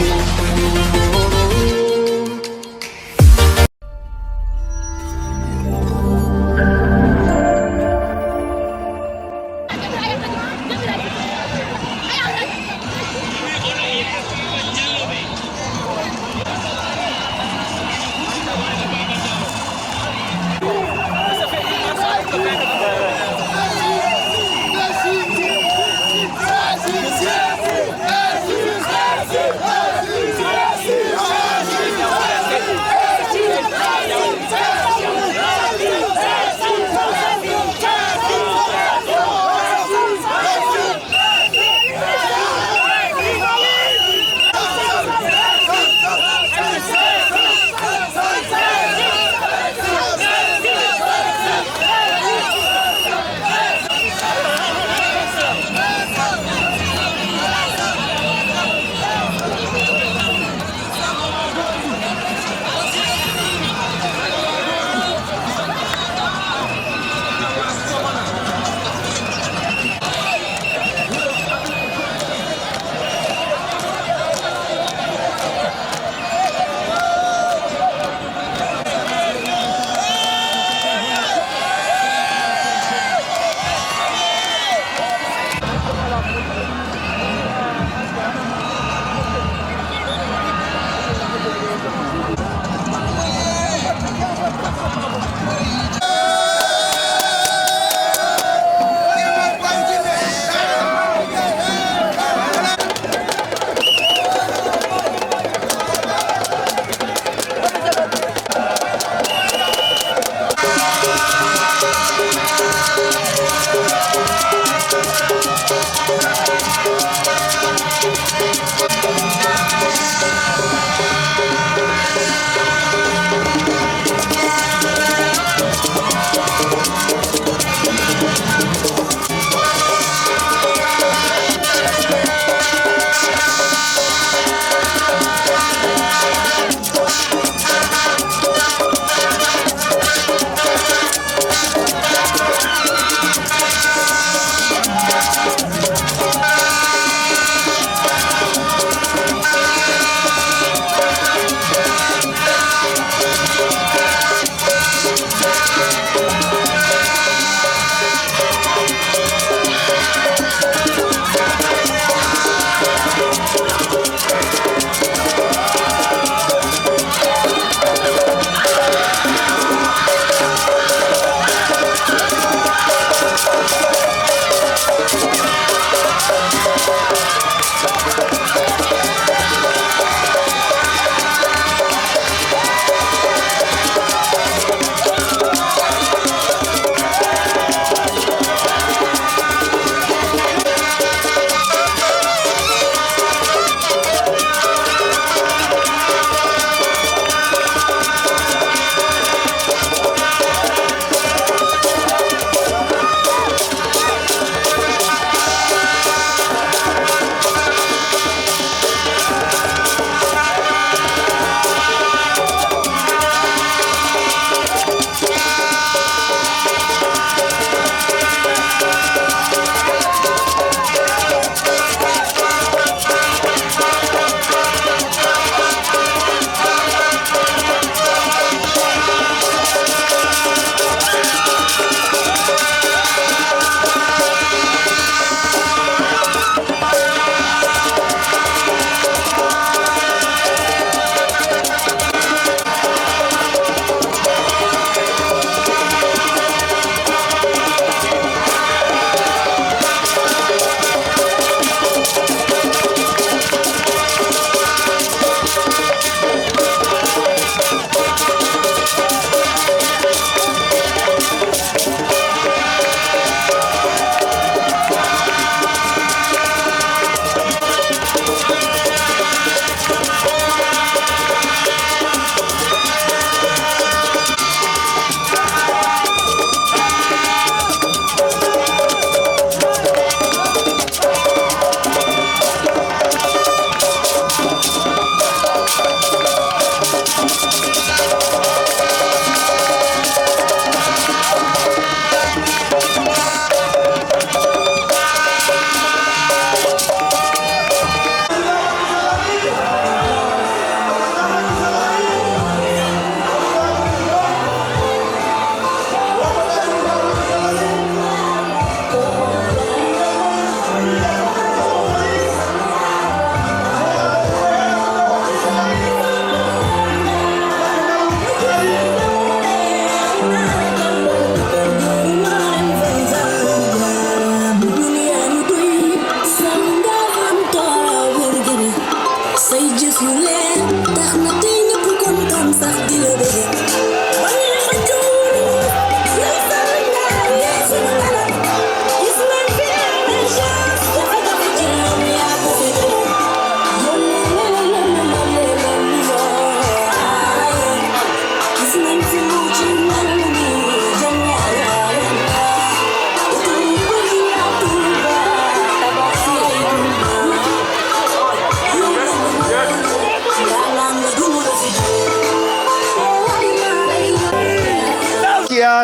Merci.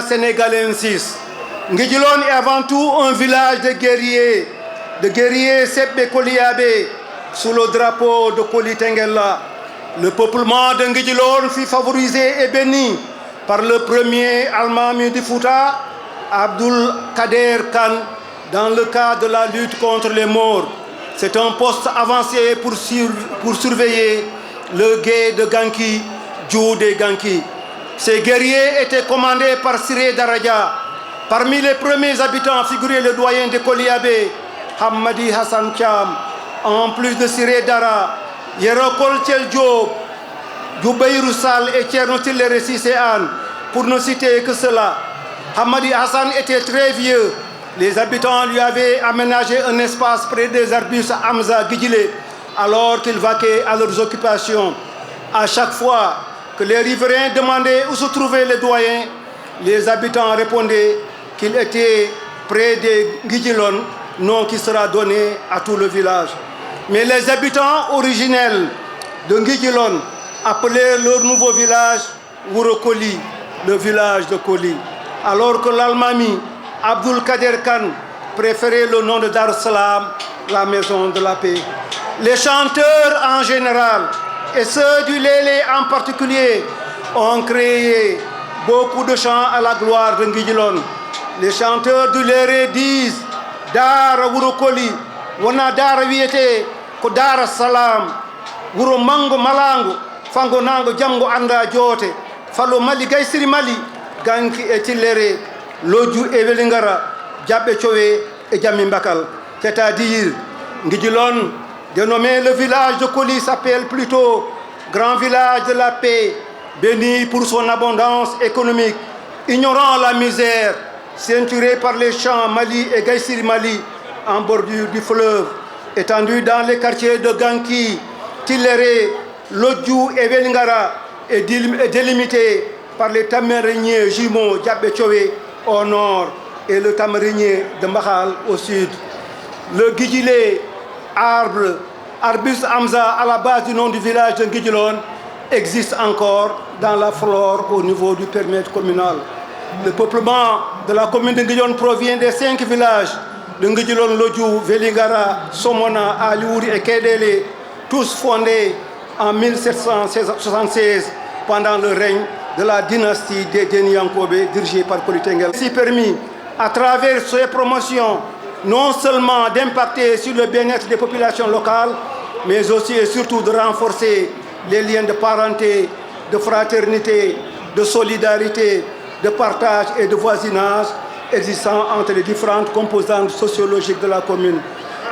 Sénégalensis. Nguidjilone est avant tout un village de guerriers Sebbe Koliabé, sous le drapeau de Koli Tengela. Le peuplement de Nguidjilone fut favorisé et béni par le premier Almami du Fouta, Abdul Kader Khan, dans le cadre de la lutte contre les Maures. C'est un poste avancé pour surveiller le gué de Ganki, Djou de Ganki. Ces guerriers étaient commandés par Siré Daraja. Parmi les premiers habitants figurait le doyen de Koliabé, Hamadi Hassan Cham. En plus de Siré Dara, Yerokol Tchel Diop, Djoubaïrou Sal et Tcherno Tillere Sisséan, pour ne citer que cela. Hamadi Hassan était très vieux. Les habitants lui avaient aménagé un espace près des arbustes Hamza Guidjilé, alors qu'ils vaquaient à leurs occupations. À chaque fois que les riverains demandaient où se trouvait le doyen, les habitants répondaient qu'il était près de Nguidjilone, nom qui sera donné à tout le village. Mais les habitants originels de Nguidjilone appelaient leur nouveau village Wurokoli, le village de Koli, alors que l'Almami Abdul Kader Khan préférait le nom de Dar Salam, la maison de la paix. Les chanteurs en général et ceux du Lélé en particulier ont créé beaucoup de chants à la gloire de Nguidjilone. Les chanteurs du Léré disent Dara Wurokoli, Wana Dara Wiete, Ko Dara Salam, Wuro Mango Malango, Fango Nango Jamgo Anda Jote, Falo Mali Gaysiri Mali, Ganki et Tillere, Lodju et Velingara, Djabé Chowe et Djamimbakal. C'est-à-dire, Nguidjilone, dénommé le village de Koli, s'appelle plutôt Grand Village de la Paix, béni pour son abondance économique, ignorant la misère, ceinturé par les champs Mali et Gaïsiri Mali en bordure du fleuve, étendu dans les quartiers de Ganki, Tillere, Lodju et Velingara, et délimité par les tamariniers jumeaux Djabé Chowe au nord et le tamarinier de Mahal au sud. Le Guidjilé, arbuste Hamza à la base du nom du village de Nguidjilone, existe encore dans la flore au niveau du périmètre communal. Le peuplement de la commune de Nguidjilone provient des 5 villages de Nguidjilone, Lodju, Velingara, Somona, Aliouri et Kédélé, tous fondés en 1776 pendant le règne de la dynastie des Denyankobé dirigée par Koli Tengel. Il s'est permis, à travers ces promotions, non seulement d'impacter sur le bien-être des populations locales, mais aussi et surtout de renforcer les liens de parenté, de fraternité, de solidarité, de partage et de voisinage existant entre les différentes composantes sociologiques de la commune.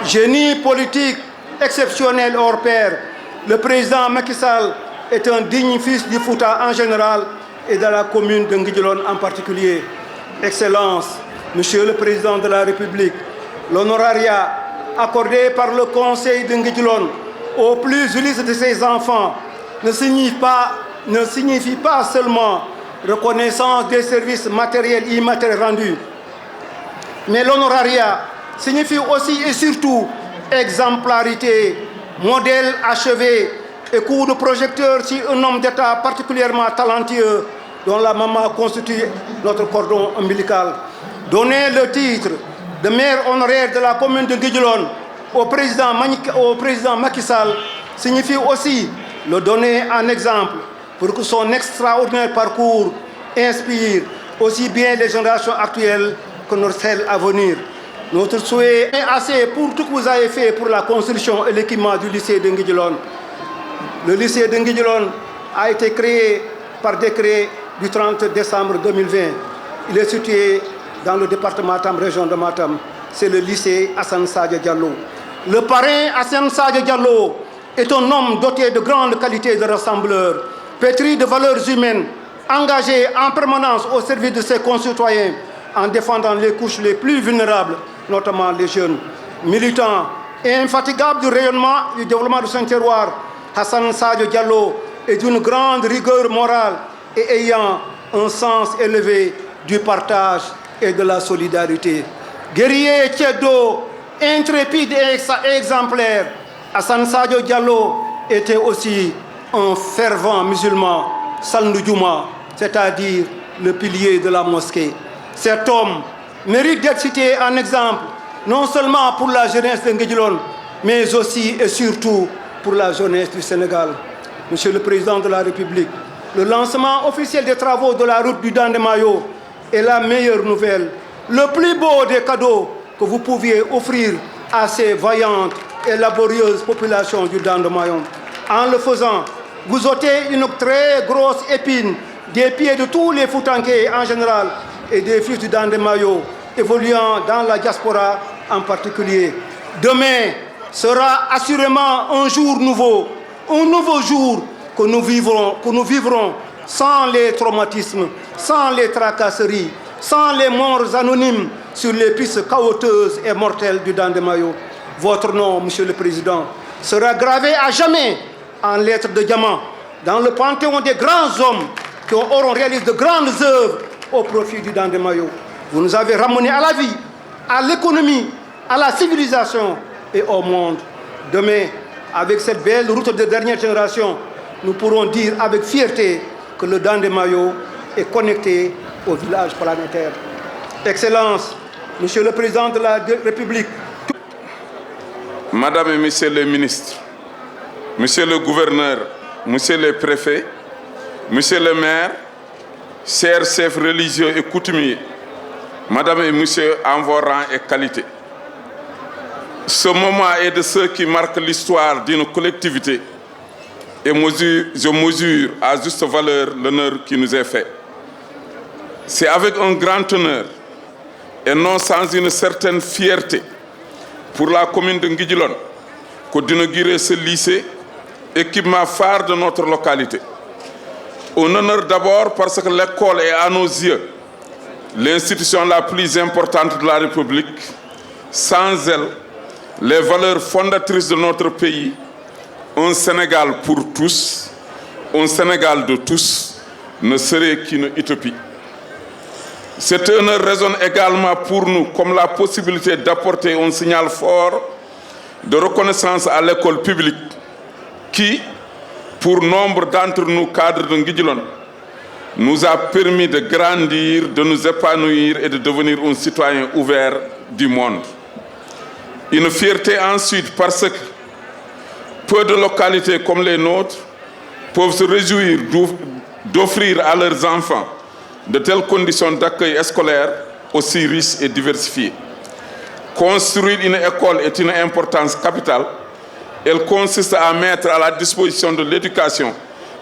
Génie politique exceptionnel hors pair, le président Macky Sall est un digne fils du Fouta en général et de la commune de Nguidjilone en particulier. Excellence, Monsieur le Président de la République, l'honorariat accordé par le Conseil de Nguidjilone aux plus illustres de ses enfants ne signifie pas seulement reconnaissance des services matériels et immatériels rendus, mais l'honorariat signifie aussi et surtout exemplarité, modèle achevé et coup de projecteur sur un homme d'État particulièrement talentueux dont la maman constitue notre cordon ombilical. Donner le titre de maire honoraire de la commune de Nguidjilone au président Macky Sall signifie aussi le donner en exemple pour que son extraordinaire parcours inspire aussi bien les générations actuelles que celles à venir. Notre souhait est assez pour tout ce que vous avez fait pour la construction et l'équipement du lycée de Nguidjilone. Le lycée de Nguidjilone a été créé par décret du 30 décembre 2020. Il est situé dans le département Matam, région de Matam. C'est le lycée Hassan Sadio Diallo. Le parrain Hassan Sadio Diallo est un homme doté de grandes qualités de rassembleur, pétri de valeurs humaines, engagé en permanence au service de ses concitoyens en défendant les couches les plus vulnérables, notamment les jeunes. Militant et infatigable du rayonnement du développement de son terroir, Hassan Sadio Diallo est d'une grande rigueur morale et ayant un sens élevé du partage et de la solidarité. Guerrier Tiedo, intrépide et exemplaire, Hassan Sadio Diallo était aussi un fervent musulman, Salnou Djouma, c'est-à-dire le pilier de la mosquée. Cet homme mérite d'être cité en exemple, non seulement pour la jeunesse de Nguédiolone, mais aussi et surtout pour la jeunesse du Sénégal. Monsieur le Président de la République, le lancement officiel des travaux de la route du Dandemayo est la meilleure nouvelle, le plus beau des cadeaux que vous pouviez offrir à ces vaillantes et laborieuses populations du Dandemayo. En le faisant, vous ôtez une très grosse épine des pieds de tous les Foutanké en général et des fils du Dandemayo évoluant dans la diaspora en particulier. Demain sera assurément un jour nouveau, un nouveau jour que nous vivrons sans les traumatismes, sans les tracasseries, sans les morts anonymes sur les pistes chaotiques et mortelles du Dandemayo. Votre nom, Monsieur le Président, sera gravé à jamais en lettres de diamant dans le panthéon des grands hommes qui auront réalisé de grandes œuvres au profit du Dandemayo. Vous nous avez ramenés à la vie, à l'économie, à la civilisation et au monde. Demain, avec cette belle route de dernière génération, nous pourrons dire avec fierté que le Dandemayo est connecté au village planétaire. Excellences, Monsieur le Président de la République. Madame et Monsieur les ministres, Monsieur le gouverneur, Monsieur les préfets, Monsieur le maire, chers chefs religieux et coutumiers, Madame et Monsieur en vos rangs et qualités. Ce moment est de ceux qui marquent l'histoire d'une collectivité et je mesure à juste valeur l'honneur qui nous est fait. C'est avec un grand honneur et non sans une certaine fierté pour la commune de Nguédiolone que d'inaugurer ce lycée, équipement phare de notre localité. Un honneur d'abord parce que l'école est à nos yeux l'institution la plus importante de la République. Sans elle, les valeurs fondatrices de notre pays, un Sénégal pour tous, un Sénégal de tous, ne serait qu'une utopie. Cet honneur résonne également pour nous comme la possibilité d'apporter un signal fort de reconnaissance à l'école publique qui, pour nombre d'entre nous cadres de Nguédiolone, nous a permis de grandir, de nous épanouir et de devenir un citoyen ouvert du monde. Une fierté ensuite parce que peu de localités comme les nôtres peuvent se réjouir d'offrir à leurs enfants de telles conditions d'accueil scolaire aussi riches et diversifiées. Construire une école est une importance capitale. Elle consiste à mettre à la disposition de l'éducation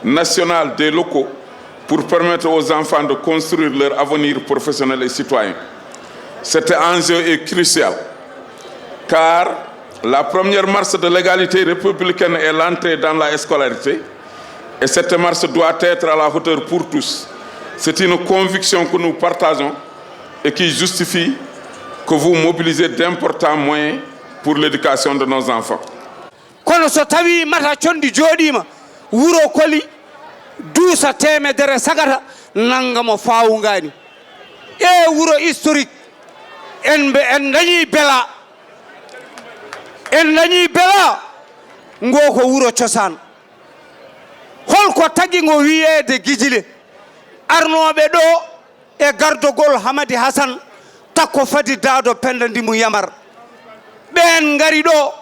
nationale des locaux pour permettre aux enfants de construire leur avenir professionnel et citoyen. Cet enjeu est crucial, car la première marche de l'égalité républicaine est l'entrée dans la scolarité, et cette marche doit être à la hauteur pour tous. C'est une conviction que nous partageons et qui justifie que vous mobilisez d'importants moyens pour l'éducation de nos enfants. Kono so tawi mata condi jooɗima wuro koli duusa temedere sagata nangamo fawungani e wuro historique en dañi bela ngo ko wuro cosaan holko tagi ngo wiyede Guidjile arnoɓe ɗo e gardogol Hamady Hassan takko fadi daado Penda Ndimou Yamar ɓen ngari ɗo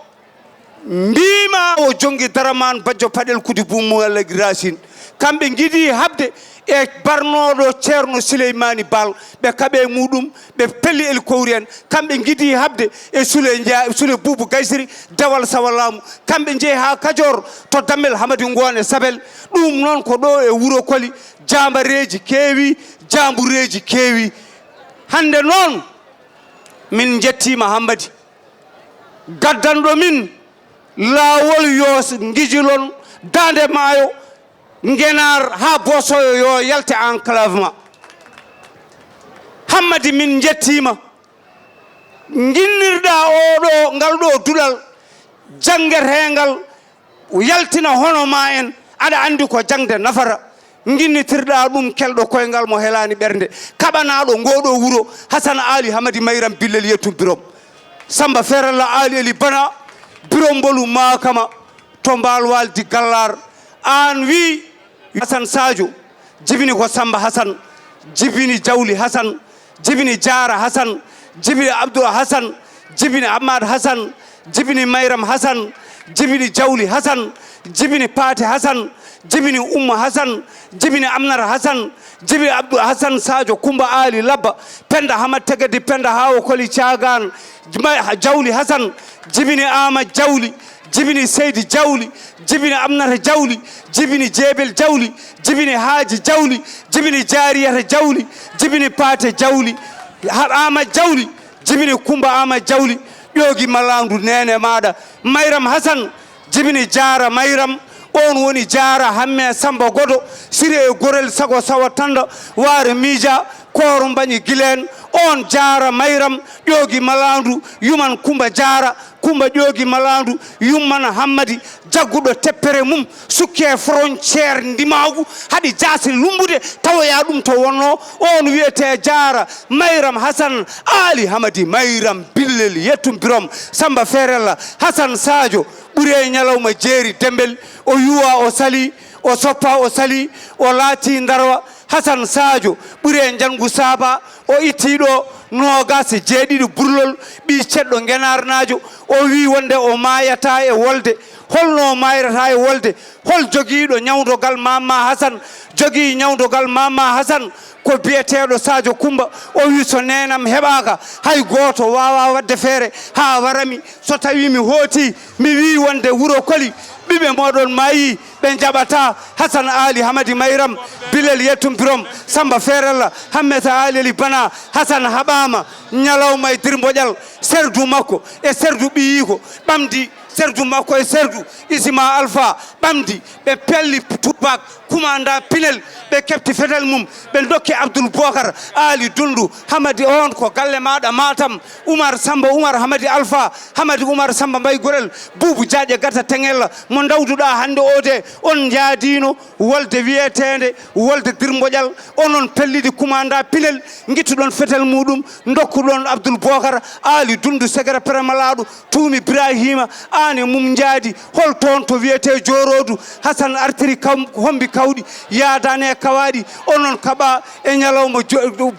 mbima o jongi Daraman Badio Paɗel Kudi Boumou Allah Racine kamɓe giidi habde e barnoɗo ceerno Souleymani Bal ɓe kaɓe muɗum ɓe pelli el kowri en kamɓe giidi habde e Soule Boubou Gaysiri dawal sawalamu kamɓe jeeyi ha Kadior to dammel Hamady Ngone Sabel ɗum noon ko ɗo e wuro Koli jambareji keewi jambureji keewi hande noon min jettima Hamady gaddanɗo min laawol yo ngijilon dande maayo ngenar ha bosoyo yo yalte enclavement hammadi min jettima ginnirɗa oɗo ngal ɗo dulal janguetengal yaltina hono ma en aɗa andi ko jangde nafara ginnitirɗa ɗum kelɗo koyngal mo helani ɓernde kaɓanaɗo ngoɗo wuro Hassan Ali Hamady Mayram Billel yettum birom Samba Ferella Ali Eli Bana birom bolu makama to mbal waldi gallar an wi Hassan Sadio jibini ko Samba Hassan jibini Jawli Hassan jibini Diara Hassan jibini Abdou Hassan jibini Ahmad Hassan jibini Mayram Hassan jibini Jawli Hassan jibini Pate Hassan jibini Umma Hassan jibini Amnar Hassan jibini Abdou Hassan Sadio Kumba Ali Labba Penda Hamad Tegedi Penda Hawo Koli Thiagan Jawli Hassan jibini Ama Jawli jibini Seydi Jawli jibini Amnata Jawli jibini Jebel Jawli jibini Haji Jawli jibini Jariyata Jawli jibini Pate Jawli Ama Jawli jibini Kumba Ama Jawli ƴoogi malandu nene maɗa Mayram Hassan jibini Diara Mayram on woni Diara hamme Samba Godo siri e gorel sago sawa tanda waare miija koro mbañi guilen on Diara Mayram ƴoogi malandu yuman Kumba Diara Kumba ƴoogi malandu yumman Hammadi jagguɗo teppere mum sukki e frontiére ndimagu haɗi jaasi lumbude tawoya ɗum to wonno on wiyete Diara Mayram Hassan Ali Hamady Mayram Billel yettum birom Samba Ferella Hassan Sadio ɓuuri e ñalawma jeeri dembel o yuwa o sali o soppa o sali o laati darwa Hassan Sadio ɓuuri e jangu saba o ittiɗo nogase jeeɗiɗi burlol ɓi ceɗɗo genarnajo o wi wonde o mayata e wolde holno mayrata e wolde hol joguiɗo ñawdogal Mama Hassan jogui ñawdogal Mama Hassan ko biyeteɗo Sadio Kumba o wi so nenam heɓaka hay goto wawa wadde feere ha warami so tawi mi hooti mi wi wonde wuro Koli ɓiɓe moɗon mayi ɓe jaɓata Hassan Ali Hamady Mayram Billel yettum birom Samba Ferella Hammeta Ali Eli Bana Hassan haɓama ñalawma e dirboƴal serdu makko e serdu ɓiyiko ɓamdi serdu makko e serdu Isima Alpha ɓamdi ɓe pelli tubak commanda Pinel ɓe kefti fetel mum ɓe dokki Abdoul Bocar Ali Dundu Hamady on ko galle maɗa Matam Oumar Samba Oumar Hamady Alpha Hamady Oumar Samba Mbay Gorel Boubou Diadje Gata Tengella mo dawduɗa hande o de on jaadino wolde wiyetede wolde dirboƴal onon pellidi commanda Pinel guittuɗon fetel muɗum dokkuɗon Abdoul Bocar Ali Dundu segere premalaɗo Tuumi Ibrahima ane mum jaadi hol toon to wiyete Jorodu Hassan artiri hombi kawɗi yaadane kawaɗi onon kaɓa e ñalawma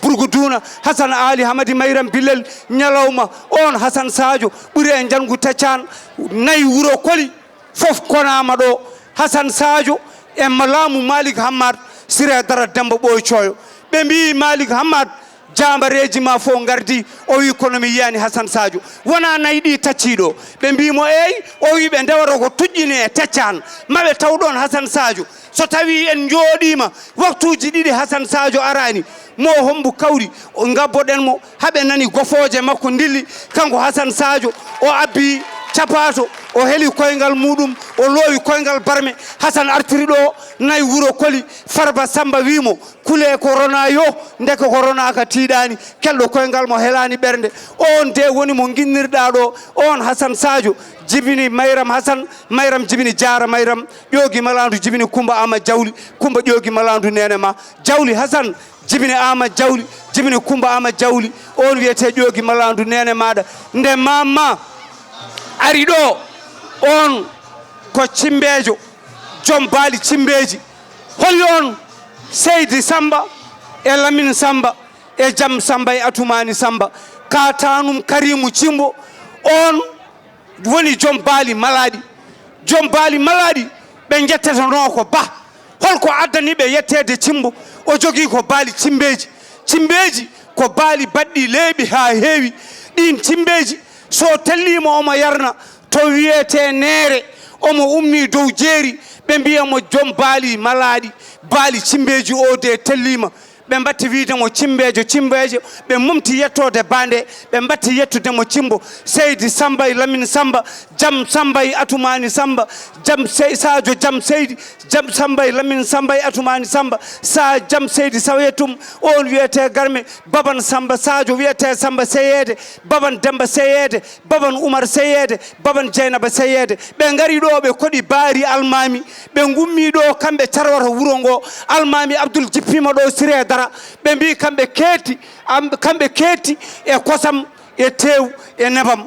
Burguduna Hassan Ali Hamady Mayram Billel ñalawma on Hassan Sadio ɓuuri e jangu teccan nayi wuro Koli fof konama ɗo Hassan Sadio e laamu Malik Hammad sire dara Demba Ɓoye Coyo ɓe mbi Malik Hammad jambareji ma fo gardi o wi kono mi yiyani Hassan Sadio wona nayi ɗi tacciɗo ɓe mbimo eyi o wi ɓe ndewata ko tuƴƴini e teccan maɓe tawɗon Hassan Sadio so tawi en jooɗima waktuji ɗiɗi Hassan Sadio arani mo hombu kawri o gabboɗen mo haɓe nani gofoje makko dilli kanko Hassan Sadio o abbi capato o heli koyngal muɗum o loowi koyngal barme Hassan artiri ɗo nayi wuro Koli Farba Samba wimo kule corona yo ndeke corona ka tiiɗani kelɗo koyngal mo helani ɓernde on de woni mo guinnirɗa ɗo on Hassan Sadio jibini Mayram Hassan Mayram jibini Diara Mayram ƴoogi malandu jibini Kumba Ama Jawli Kumba ƴoogi malandu nene ma Jawli Hassan jibini Ama Jawli jibini Kumba Ama Jawli on wiyete ƴoogi malandu nene maɗa nde mamma ari ɗo on ko cimbejo joom baali cimbeji holli on Seydi Samba e Lamine Samba e Jam Samba e Atumani Samba ka tanum Karimu Cimbo on woni joom baali malaɗi ɓe jettetano ko ba holko addani ɓe yettede Cimbo o jogui ko baali cimbeji ko baali baɗɗi leeɓi ha heewi ɗin cimbeji so tellima omo yarna to wiyete neere omo ummi dow jeeri ɓe mbiyamo joom baali malaɗi baali cimbeji o de tellima ɓe mbatti wiidemo cimbejo cimbejo ɓe mumti yettode bande ɓe mbatti yettudemo cimbo seydi samba e lamine samba jaam samba e atumani samba jaam sadio jaam seydi jaam samba e lamine samba e atumani samba sa jaam seydi sawetum on wiyete garme baban samba sadio wiyete samba seyede baban demba seyede baban oumar seyede baban dieynaba seyede ɓe gari ɗo ɓe koɗi baari almami ɓe gummi ɗo kamɓe carwata wuuro ngo almami abdoul jippima ɗo siré dara ɓe mbi kamɓe keetti e kosam e tew e nebam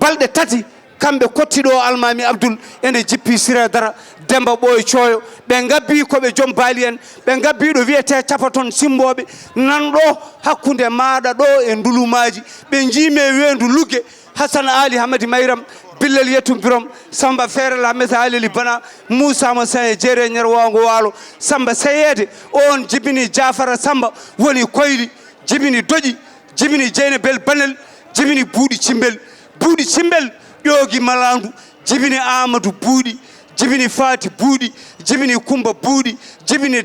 balɗe tati kamɓe kottiɗo almami abdoul ene jippi siré dara demba ɓoye coyo ɓe gabbi koɓe joom baali en ɓe gabbi ɗo wiyete capaton simboɓe nanɗo hakkude maɗa ɗo e ndulumaji ɓe jiime wendu lugge hassan ali hamadi mayram billel yettum birom samba feerel hameta alili bana moussa mo sa e jeere ñer wongo waalo samba seyede on jibini jafara samba woni koyli jibini doƴi jibini jeyne bel banel jibini buuɗi cimbel ƴoogi malandu jibini amadou buuɗi jibini fati buuɗi jibini kumba buuɗi jibini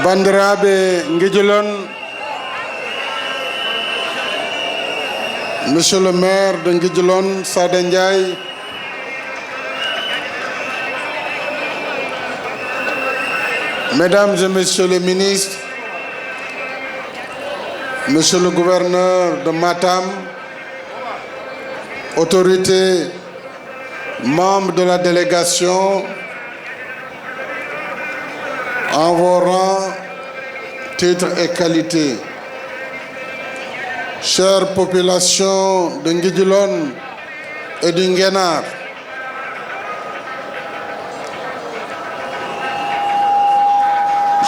bandiraɓe Nguédiolone, monsieur le maire de Nguédiolone Sada Ndiaye, mesdames et messieurs les ministres, monsieur le gouverneur de Matam, autorités, membres de la délégation, en vos rangs, titres et qualités, chère population de Nguédiolone et du Nguénar,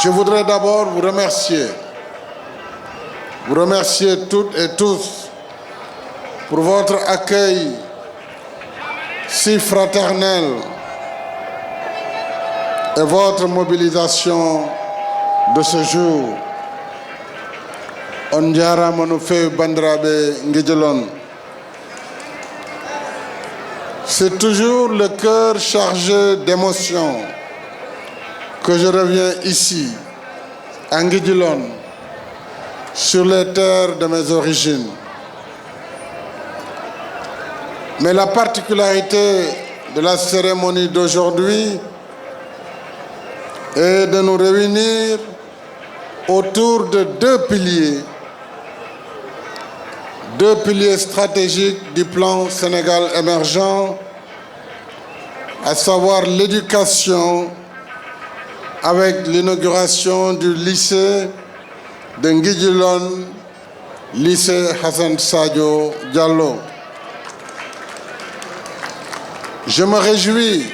je voudrais d'abord vous remercier toutes et tous pour votre accueil si fraternel et votre mobilisation de ce jour. On jarama no feewi bandiraɓe Nguédiolone. C'est toujours le cœur chargé d'émotions que je reviens ici, à Nguédiolone, sur les terres de mes origines. Mais la particularité de la cérémonie d'aujourd'hui est de nous réunir autour de deux piliers stratégiques du plan Sénégal émergent, à savoir l'éducation avec l'inauguration du lycée de Nguédiolone, lycée Hassan Sadio Diallo. Je me réjouis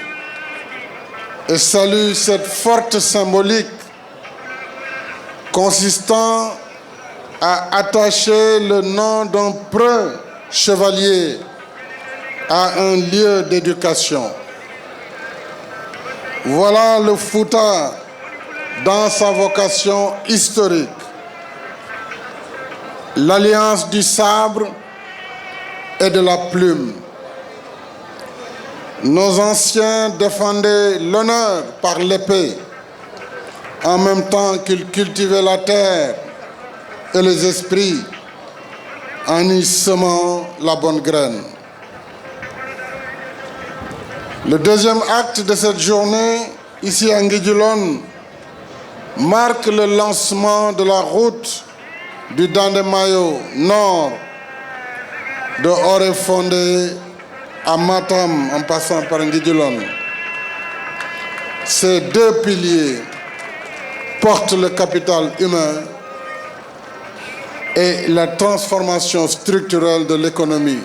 et salue cette forte symbolique consistant à attacher le nom d'un preux chevalier à un lieu d'éducation. Voilà le Fouta dans sa vocation historique. L'alliance du sabre et de la plume. Nos anciens défendaient l'honneur par l'épée, en même temps qu'ils cultivaient la terre et les esprits en y semant la bonne graine. Le deuxième acte de cette journée, ici à Nguédiolone, marque le lancement de la route du Dandemayo nord, de Oréfondé à Matam, en passant par Nguédiolone. Ces deux piliers portent le capital humain et la transformation structurelle de l'économie.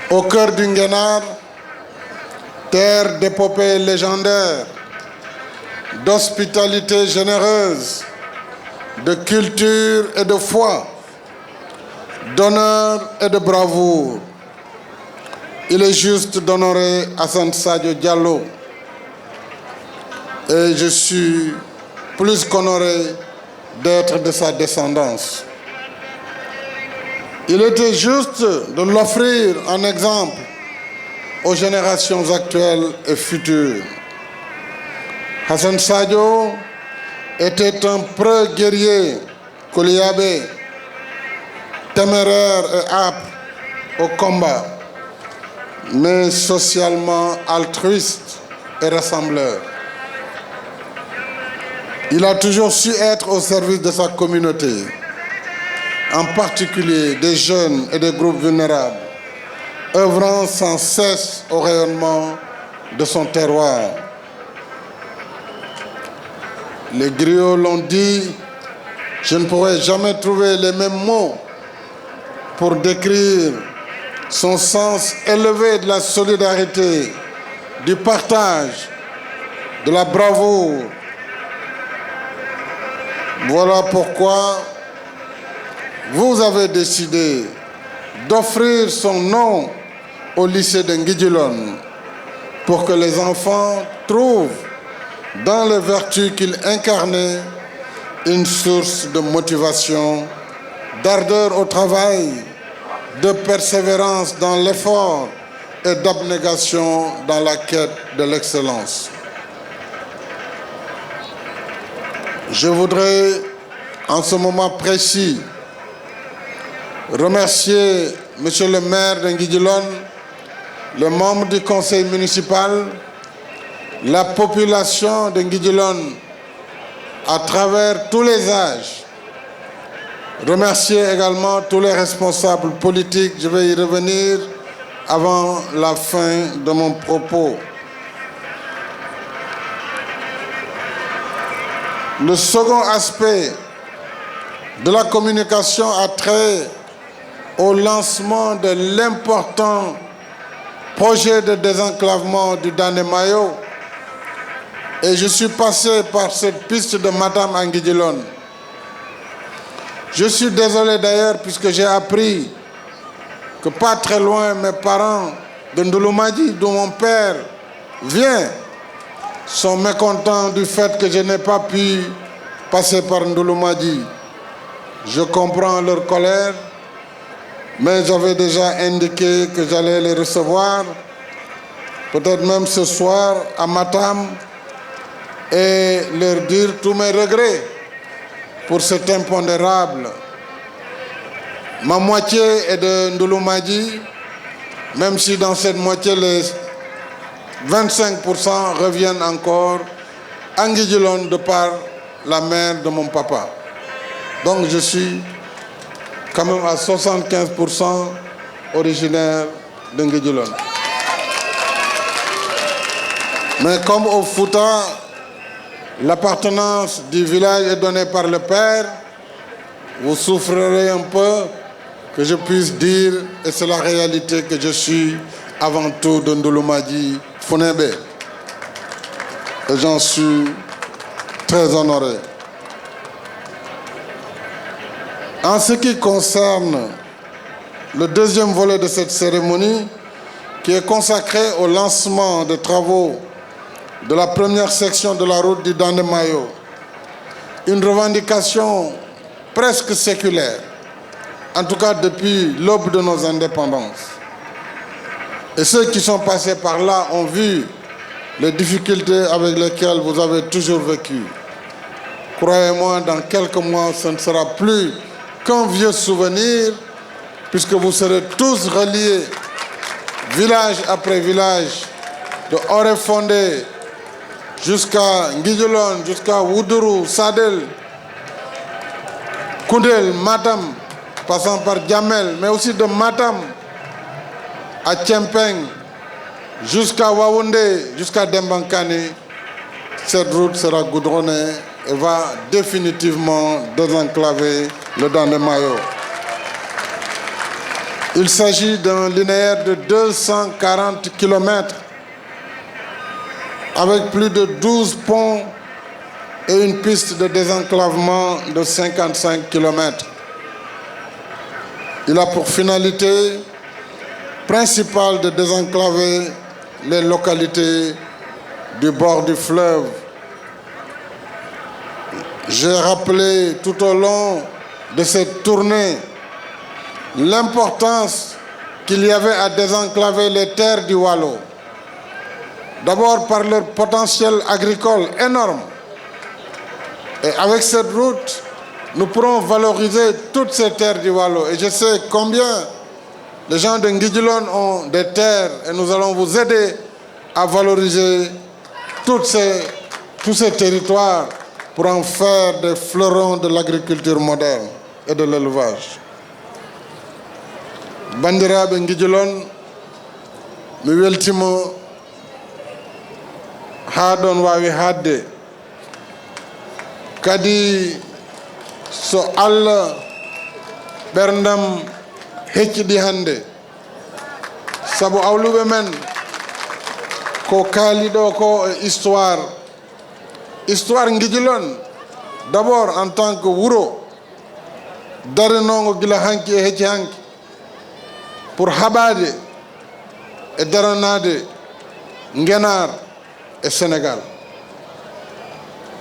Au cœur du Nguénar, terre d'épopées légendaires, d'hospitalité généreuse, de culture et de foi, d'honneur et de bravoure. Il est juste d'honorer Hassan Sadio Diallo. Et je suis plus qu'honoré d'être de sa descendance. Il était juste de l'offrir en exemple aux générations actuelles et futures. Hassan Sadio était un preux guerrier, Koliabé, téméraire et âpre au combat, mais socialement altruiste et rassembleur. Il a toujours su être au service de sa communauté, en particulier des jeunes et des groupes vulnérables, œuvrant sans cesse au rayonnement de son terroir. Les griots l'ont dit, je ne pourrais jamais trouver les mêmes mots pour décrire son sens élevé de la solidarité, du partage, de la bravoure. Voilà pourquoi vous avez décidé d'offrir son nom au lycée de Nguidjilone pour que les enfants trouvent dans les vertus qu'il incarnait une source de motivation, d'ardeur au travail, de persévérance dans l'effort et d'abnégation dans la quête de l'excellence. Je voudrais, en ce moment précis, remercier Monsieur le maire de Nguidjilone, les membres du conseil municipal, la population de Nguidjilone à travers tous les âges. Remercier également tous les responsables politiques. Je vais y revenir avant la fin de mon propos. Le second aspect de la communication a trait au lancement de l'important projet de désenclavement du Dandemayo. Et je suis passé par cette piste de Matam à Nguidjilone. Je suis désolé d'ailleurs puisque j'ai appris que pas très loin, mes parents de Ndouloumadji, d'où mon père vient, sont mécontents du fait que je n'ai pas pu passer par Ndouloumadji. Je comprends leur colère, mais j'avais déjà indiqué que j'allais les recevoir, peut-être même ce soir à Matam, et leur dire tous mes regrets pour cet impondérable. Ma moitié est de Ndouloumadji, même si dans cette moitié, les 25% reviennent encore à Nguidjilone de par la mère de mon papa. Donc je suis quand même à 75% originaire de Nguidjilone. Mais comme au Fouta, l'appartenance du village est donnée par le père, vous souffrirez un peu que je puisse dire, et c'est la réalité, que je suis avant tout de Ndouloumadji Founébé. Et j'en suis très honoré. En ce qui concerne le deuxième volet de cette cérémonie, qui est consacré au lancement des travaux de la première section de la route du Dandemayo, une revendication presque séculaire, en tout cas depuis l'aube de nos indépendances. Et ceux qui sont passés par là ont vu les difficultés avec lesquelles vous avez toujours vécu. Croyez-moi, dans quelques mois, ce ne sera plus qu'un vieux souvenir, puisque vous serez tous reliés, village après village, de Orefondé jusqu'à Nguidjilone, jusqu'à Woudourou, Sadel, Koundel, Matam, passant par Djamel, mais aussi de Matam à Tchempeng, jusqu'à Waoundé, jusqu'à Dembankani. Cette route sera goudronnée et va définitivement désenclaver le Dandemayo. Il s'agit d'un linéaire de 240 km avec plus de 12 ponts et une piste de désenclavement de 55 km. Il a pour finalité principale de désenclaver les localités du bord du fleuve, J'ai rappelé tout au long de cette tournée l'importance qu'il y avait à désenclaver les terres du Waalo. D'abord par leur potentiel agricole énorme. Et avec cette route, nous pourrons valoriser toutes ces terres du Waalo. Et je sais combien les gens de Nguidjilone ont des terres et nous allons vous aider à valoriser tous ces territoires pour en faire des fleurons de l'agriculture moderne et de l'élevage. Bandiraɓe Nguidjilone, mi weltimo ha ɗon wawi hadde. Kadi so Allah ɓerdam hecciɗi hande sabu awluɓe men ko kaaliɗo ko e histoire Nguidjilone d'abord en tant que wuro darinongo gila hanki e hecci hanki pour haɓade e daranade Ngenar e Sénégal.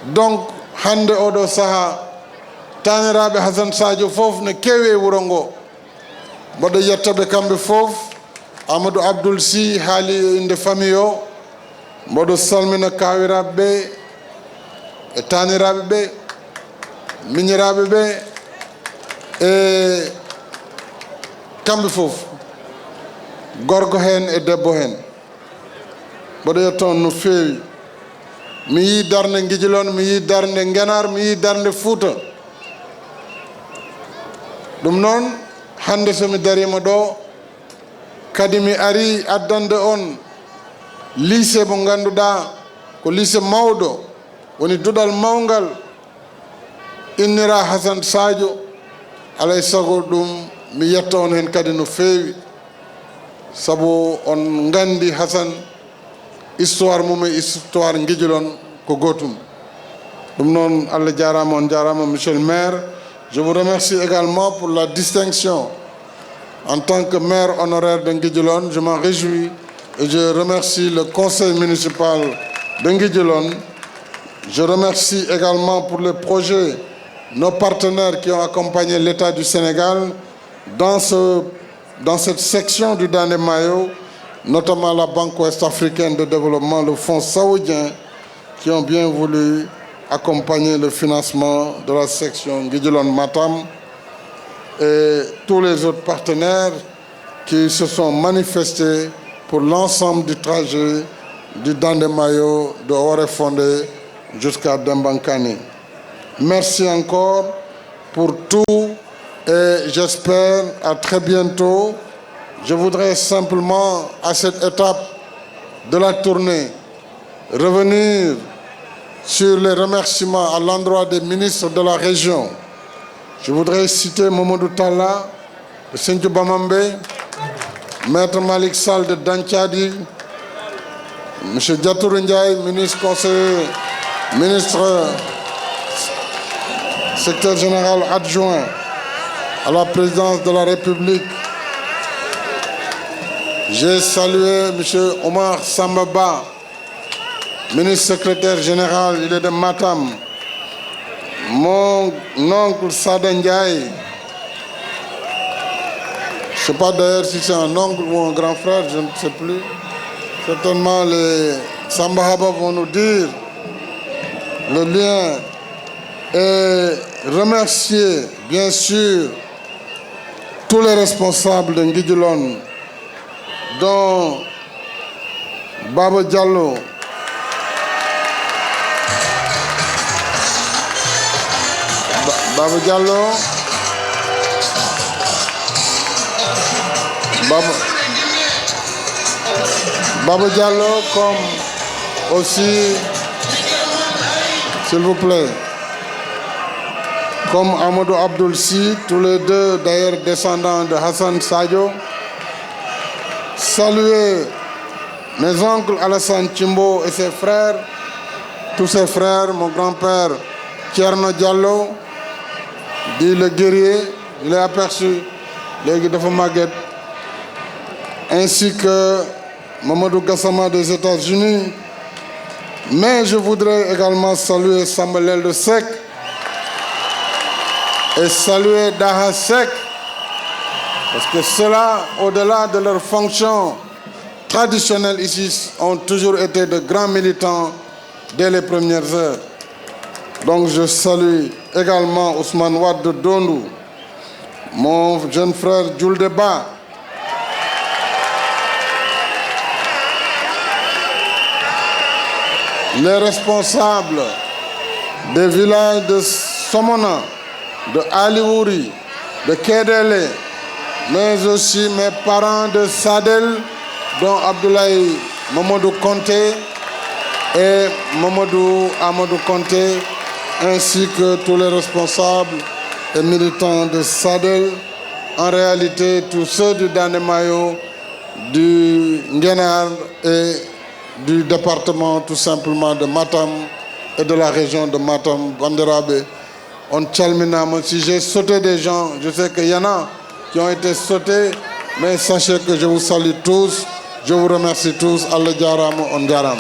Donc hande oɗo saaha taniraɓe Hasan Sadio fof ne kewi e wuro ngo. Mboɗo yettaɓe kamɓe fof. Amadou Abdoul Sy haali e inde famille o. Mboɗo salmina kawiraɓe ɓe e taniraɓe ɓe, miñiraɓe ɓe e kamɓe fof, gorko hen e debbo hen. Mboɗo yetta on no feewi. Mi yi darde Nguidjilone, mi yi darde Ngenar, mi yi darde Fouta. Ɗum noon hande somi darima ɗo kadi mi ari addande on lycée mo ganduɗa ko lycée mawɗo woni duɗal mawgal innira Hasan Sadio. Alay sago ɗum mi yetta on hen kadi no feewi sabu on gandi Hasan histoire mum e histoire Nguidjilone ko gotum. Ɗum noon Allah jarama, on jarama monsieur le maire. Je vous remercie également pour la distinction en tant que maire honoraire de Nguidjilone. Je m'en réjouis et je remercie le conseil municipal de Nguidjilone. Je remercie également pour les projets nos partenaires qui ont accompagné l'État du Sénégal dans cette section du Dande Mayo, notamment la Banque ouest-africaine de développement, le Fonds saoudien, qui ont bien voulu accompagner le financement de la section Nguidjilone-Matam et tous les autres partenaires qui se sont manifestés pour l'ensemble du trajet du Dande Mayo de Oréfondé jusqu'à Dembankani. Merci encore pour tout et j'espère à très bientôt. Je voudrais simplement, à cette étape de la tournée, revenir sur les remerciements à l'endroit des ministres de la région. Je voudrais citer Mamadou Talla de Sinthiou Bamambé, Maître Malik Sall de Dantiadi, M. Diatourou Ndiaye, ministre conseiller, ministre secrétaire général adjoint à la présidence de la République. J'ai salué M. Omar Sambaba, ministre secrétaire général, il est de Matam. Mon oncle Sada Ndiaye, je ne sais pas d'ailleurs si c'est un oncle ou un grand frère, je ne sais plus. Certainement les Sambahaba vont nous dire le lien. Et remercier bien sûr tous les responsables de Nguidjilone, dont Baba Diallo, Baba Diallo, comme aussi, s'il vous plaît, comme Amadou Abdoul Sy, tous les deux d'ailleurs descendants de Hassan Sadio. Saluer mes oncles Alassane Thimbo et ses frères, tous ses frères, mon grand-père Thierno Diallo, dit le guerrier, je l'ai aperçu, les Dafa Maguette, ainsi que Mamadou Gassama des États-Unis. Mais je voudrais également saluer Samuel de Sec, et saluer Daha Sek, parce que ceux-là, au-delà de leurs fonctions traditionnelles ici, ont toujours été de grands militants dès les premières heures. Donc je salue également Ousmane Wade de Dondou, mon jeune frère Jules Deba, les responsables des villages de Somona, de Aliouri, de Kédélé, mais aussi mes parents de Sadel, dont Abdoulaye Mamadou Konté et Mamadou Amadou Konté, ainsi que tous les responsables et militants de Sadel, en réalité tous ceux du Dandemayo, du Nguénar et du département tout simplement de Matam et de la région de Matam, Banderabe. On tchalminam. Si j'ai sauté des gens, je sais qu'il y en a qui ont été sautés, mais sachez que je vous salue tous, je vous remercie tous. Allah Djaram, on Djaram.